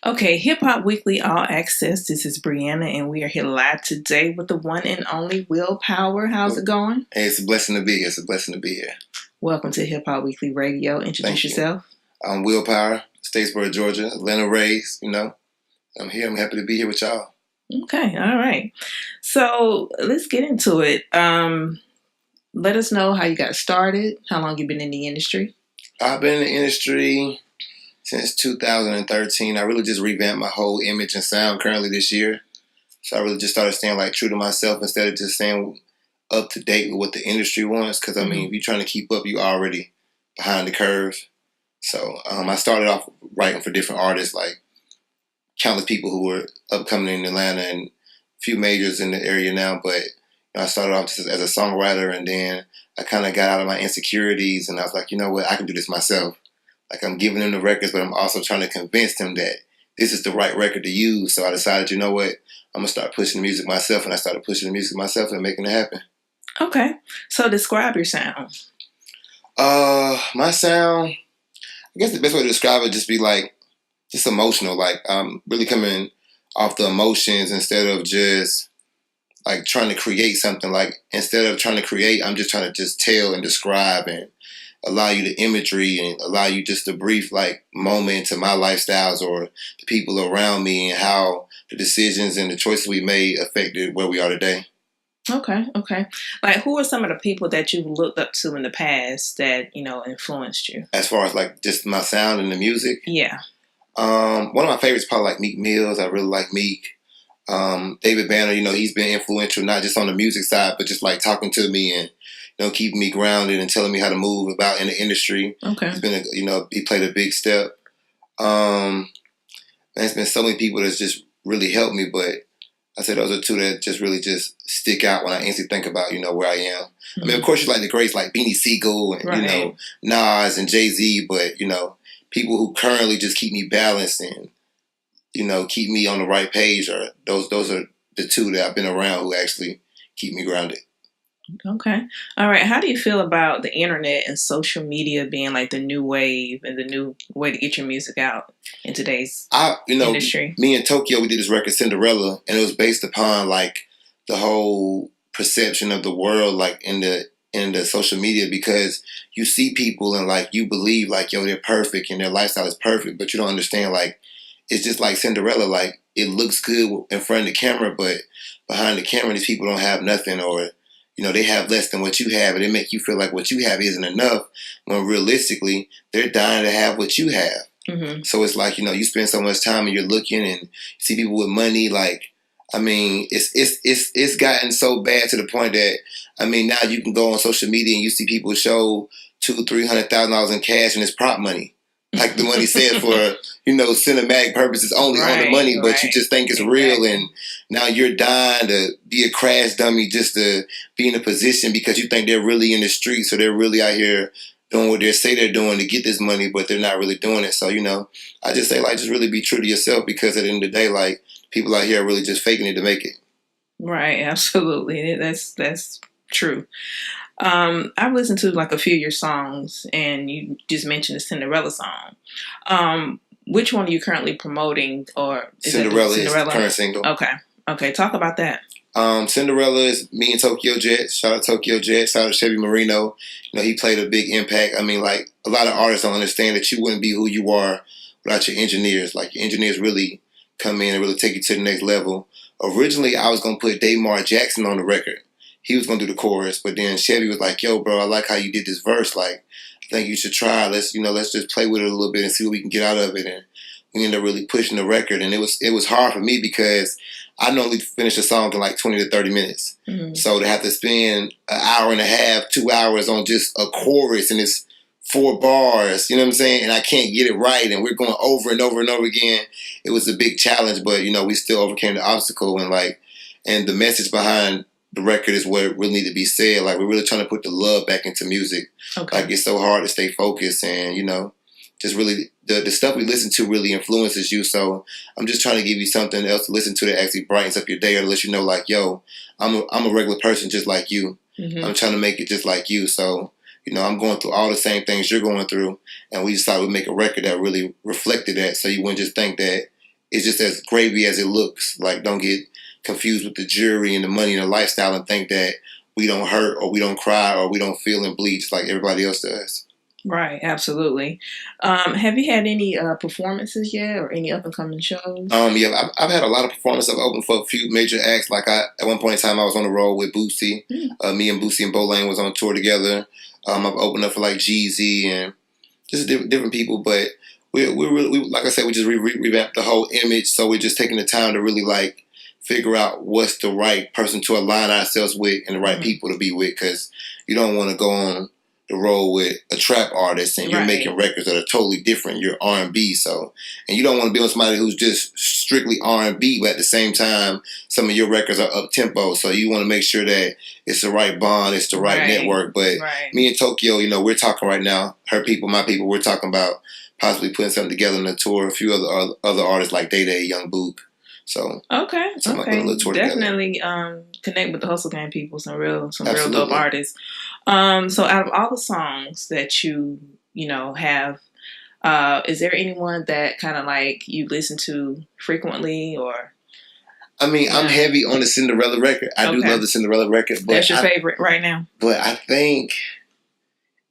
Okay, Hip Hop Weekly All Access. This is Brianna, and we are here live today with the one and only Willpower. How's it going? Hey, it's a blessing to be here. It's a blessing to be here. Welcome to Hip Hop Weekly Radio. Introduce yourself. I'm Willpower, Statesboro, Georgia, Atlanta raised, I'm here. I'm happy to be here with y'all. Okay, all right. So let's get into it. Let us know how you got started, how long you've been in the industry. I've been in the industry since 2013. I really just revamped my whole image and sound currently this year. So I really just started staying like true to myself instead of just staying up to date with what the industry wants. Because, if you're trying to keep up, you're already behind the curve. So I started off writing for different artists, like countless people who were upcoming in Atlanta and a few majors in the area now. But I started off just as a songwriter, and then I kind of got out of my insecurities, and I was like, you know what, I can do this myself. Like, I'm giving them the records, but I'm also trying to convince them that this is the right record to use. So I decided, you know what, I'm going to start pushing the music myself, and I started pushing the music myself and making it happen. Okay. So describe your sound. My sound, I guess the best way to describe it just be like, just emotional. Like, I'm really coming off the emotions instead of just like trying to create something. Like, instead of trying to create, I'm just trying to just tell and describe and allow you the imagery and allow you just a brief like moment to my lifestyles or the people around me and how the decisions and the choices we made affected where we are today. Okay. Like, who are some of the people that you've looked up to in the past that, influenced you? As far as like just my sound and the music? Yeah. One of my favorites is probably like Meek Mills. I really like Meek. David Banner, he's been influential not just on the music side, but just like talking to me and keeping me grounded and telling me how to move about in the industry. Okay. He's been, he played a big step. There's been so many people that's just really helped me, but I said those are two that just really just stick out when I instantly think about, where I am. Mm-hmm. I mean, of course, you like the greats like Beanie Siegel and, right. Nas and Jay-Z, but, people who currently just keep me balanced and, keep me on the right page, or those are the two that I've been around who actually keep me grounded. Okay. All right. How do you feel about the internet and social media being like the new wave and the new way to get your music out in today's industry? Me and Tokyo, we did this record Cinderella, and it was based upon like the whole perception of the world, like in the social media, because you see people and like you believe like, yo, they're perfect and their lifestyle is perfect, but you don't understand like it's just like Cinderella. Like, it looks good in front of the camera, but behind the camera, these people don't have nothing, or they have less than what you have, and they make you feel like what you have isn't enough, when realistically, they're dying to have what you have. Mm-hmm. So it's like, you spend so much time and you're looking and you see people with money. Like, I mean, it's gotten so bad to the point that, I mean, now you can go on social media and you see people show $200,000-$300,000 in cash and it's prop money. Like the money said for, cinematic purposes only on the money, but you just think it's real, and now you're dying to be a crash dummy just to be in a position because you think they're really in the streets, or they're really out here doing what they say they're doing to get this money, but they're not really doing it. So, I just say, like, just really be true to yourself, because at the end of the day, like, people out here are really just faking it to make it. Right, absolutely. That's true. I've listened to like a few of your songs, and you just mentioned the Cinderella song. Which one are you currently promoting? Or Cinderella is the current single. Okay. Talk about that. Cinderella is me and Tokyo Jet. Shout out Tokyo Jet. Shout out Chevy Marino. He played a big impact. I mean, like, a lot of artists don't understand that you wouldn't be who you are without your engineers. Like, your engineers really come in and really take you to the next level. Originally, I was going to put Damar Jackson on the record. He was going to do the chorus, but then Chevy was like, yo, bro, I like how you did this verse. Like, I think you should try. Let's just play with it a little bit and see what we can get out of it. And we ended up really pushing the record. And it was hard for me because I normally finish a song in like 20 to 30 minutes. Mm-hmm. So to have to spend an hour and a half, 2 hours on just a chorus, and it's 4 bars, you know what I'm saying? And I can't get it right, and we're going over and over and over again. It was a big challenge, but, we still overcame the obstacle, and the message behind the record is what really need to be said. Like, we're really trying to put the love back into music. Okay. Like, it's so hard to stay focused, and, just really the stuff we listen to really influences you. So I'm just trying to give you something else to listen to that actually brightens up your day, or to let you know, like, yo, I'm a regular person just like you. Mm-hmm. I'm trying to make it just like you. So, I'm going through all the same things you're going through, and we decided we'd make a record that really reflected that, so you wouldn't just think that it's just as gravy as it looks. Like, don't get confused with the jewelry and the money and the lifestyle and think that we don't hurt or we don't cry or we don't feel and bleed just like everybody else does. Right, absolutely. Have you had any performances yet, or any up and coming shows? Yeah, I've had a lot of performances. I've opened for a few major acts. Like at one point in time, I was on the road with Boosie. Me and Boosie and Bolane was on tour together. I've opened up for like Jeezy and just different people. But we like I said, we just revamped the whole image. So we're just taking the time to really like figure out what's the right person to align ourselves with and the right people to be with. Because you don't want to go on the road with a trap artist and you're making records that are totally different. You're R&B, so, and you don't want to be with somebody who's just strictly R&B, but at the same time, some of your records are up tempo. So you want to make sure that it's the right bond, it's the right network. But me and Tokyo, you know, we're talking right now. Her people, my people. We're talking about possibly putting something together on the tour. A few other artists like Day Day, Young Boop. So definitely connect with the Hustle Gang people. Some real dope artists. So out of all the songs that you have, is there anyone that kind of like you listen to frequently, or? I mean, I'm heavy on the Cinderella record. I do love the Cinderella record. But that's your favorite right now? But I think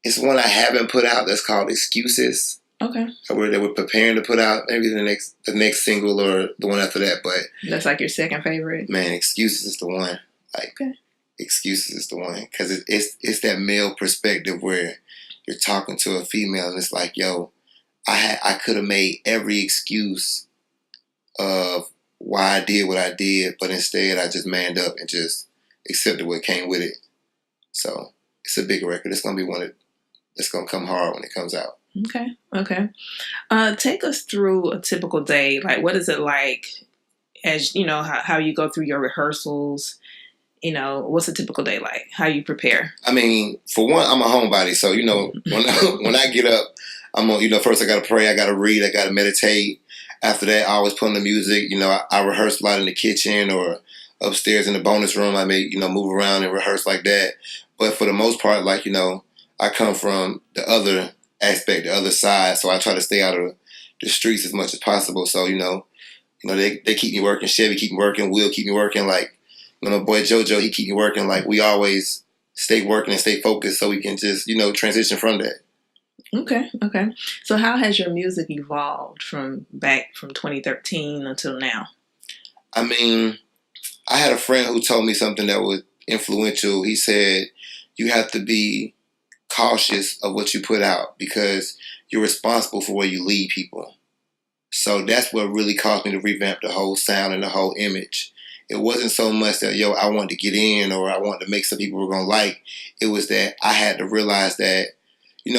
it's one I haven't put out that's called Excuses. Okay. That we're preparing to put out maybe the next single or the one after that. But that's like your second favorite? Man, Excuses is the one. Like, Excuses is the one. Because it's that male perspective where you're talking to a female and it's like, yo, I could have made every excuse of why I did what I did, but instead I just manned up and just accepted what came with it. So it's a big record. It's going to be one that's going to come hard when it comes out. Okay. Take us through a typical day. Like, what is it like as, how you go through your rehearsals? What's a typical day like? How you prepare? I mean, for one, I'm a homebody. So, when I get up, I'm on, first I got to pray, I got to read, I got to meditate. After that, I always put on the music. I rehearse a lot in the kitchen or upstairs in the bonus room. I may, move around and rehearse like that. But for the most part, like, I come from the other aspect, the other side. So I try to stay out of the streets as much as possible. So, they keep me working. Chevy keep me working. Will keep me working. Like, my boy JoJo, he keep me working. Like, we always stay working and stay focused so we can just, transition from that. Okay. So how has your music evolved from 2013 until now? I mean, I had a friend who told me something that was influential. He said, you have to be cautious of what you put out because you're responsible for where you lead people. So that's what really caused me to revamp the whole sound and the whole image. It wasn't so much that, I wanted to get in or I wanted to make some people were going to like. It was that I had to realize that,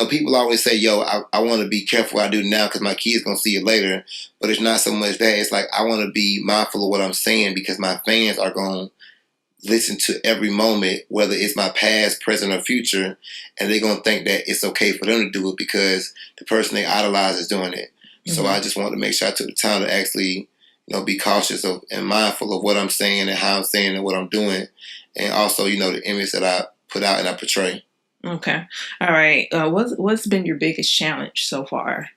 people always say, I want to be careful what I do now because my kids going to see it later. But it's not so much that. It's like I want to be mindful of what I'm saying because my fans are going to listen to every moment, whether it's my past, present, or future, and they're going to think that it's okay for them to do it because the person they idolize is doing it. Mm-hmm. So I just wanted to make sure I took the time to actually, be cautious of and mindful of what I'm saying and how I'm saying and what I'm doing. And also, the image that I put out and I portray. Okay. All right. What's been your biggest challenge so far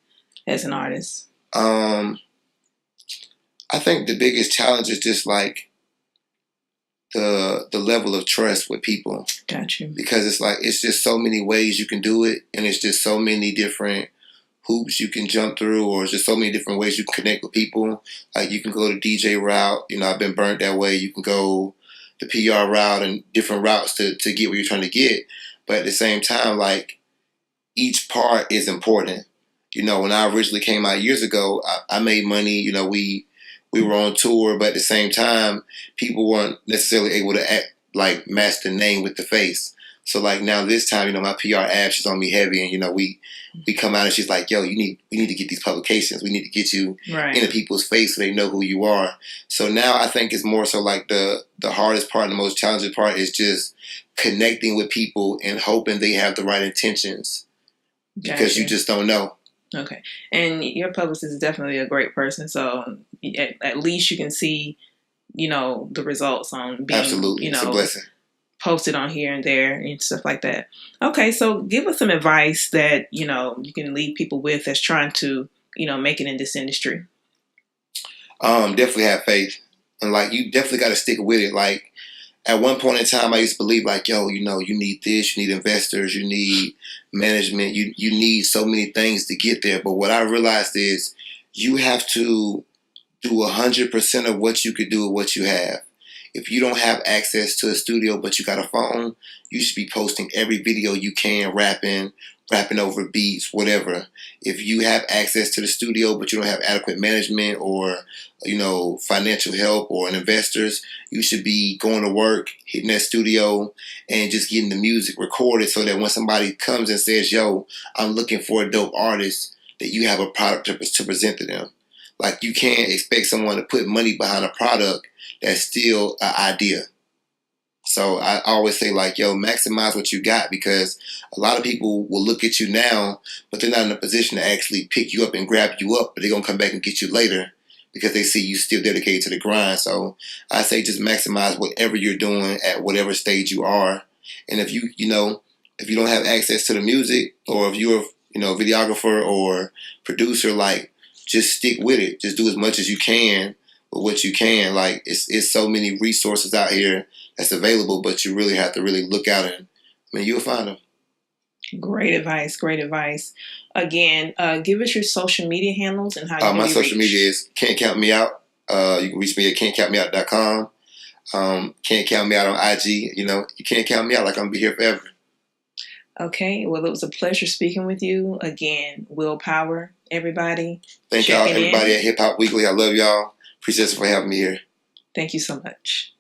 as an artist? I think the biggest challenge is just like the level of trust with people. Got you. Because it's just so many ways you can do it, and it's just so many different hoops you can jump through, or it's just so many different ways you can connect with people. Like you can go the DJ route. I've been burnt that way. You can go the PR route and different routes to get where you're trying to get. But at the same time, like each part is important. When I originally came out years ago, I made money. We were on tour, but at the same time, people weren't necessarily able to match the name with the face. So like now this time, my PR app, she's on me heavy, and we come out and she's like, yo, we need to get these publications. We need to get you into people's face so they know who you are. So now I think it's more so like the hardest part and the most challenging part is just connecting with people and hoping they have the right intentions because you just don't know. Okay. And your publicist is definitely a great person. So at least you can see, the results on being, absolutely. It's a blessing. Posted on here and there and stuff like that. Okay. So give us some advice that, you can lead people with that's trying to, make it in this industry. Definitely have faith, and like you definitely got to stick with it. Like at one point in time, I used to believe like, yo, you need this, you need investors, you need management, you need so many things to get there. But what I realized is you have to do 100% of what you could do with what you have. If you don't have access to a studio but you got a phone, you should be posting every video you can, rapping over beats, whatever. If you have access to the studio but you don't have adequate management or financial help or investors, you should be going to work, hitting that studio, and just getting the music recorded so that when somebody comes and says, "Yo, I'm looking for a dope artist," that you have a product to present to them. Like you can't expect someone to put money behind a product that's still an idea. So I always say like, yo, maximize what you got because a lot of people will look at you now, but they're not in a position to actually pick you up and grab you up, but they're gonna come back and get you later because they see you still dedicated to the grind. So I say just maximize whatever you're doing at whatever stage you are. And if you don't have access to the music or if you're videographer or producer, like just stick with it. Just do as much as you can with what you can. Like it's so many resources out here that's available, but you really have to really look out and you'll find them. Great advice. Great advice. Again, give us your social media handles and how you can My be social reached. media is Can't Count Me Out. You can reach me at can'tcountmeout.com. Can't Count Me Out on IG. You can't count me out. Like I'm gonna be here forever. Okay. Well, it was a pleasure speaking with you again. Willpower, everybody. Thank y'all, Checking everybody in. at Hip Hop Weekly. I love y'all. Appreciate you for having me here. Thank you so much.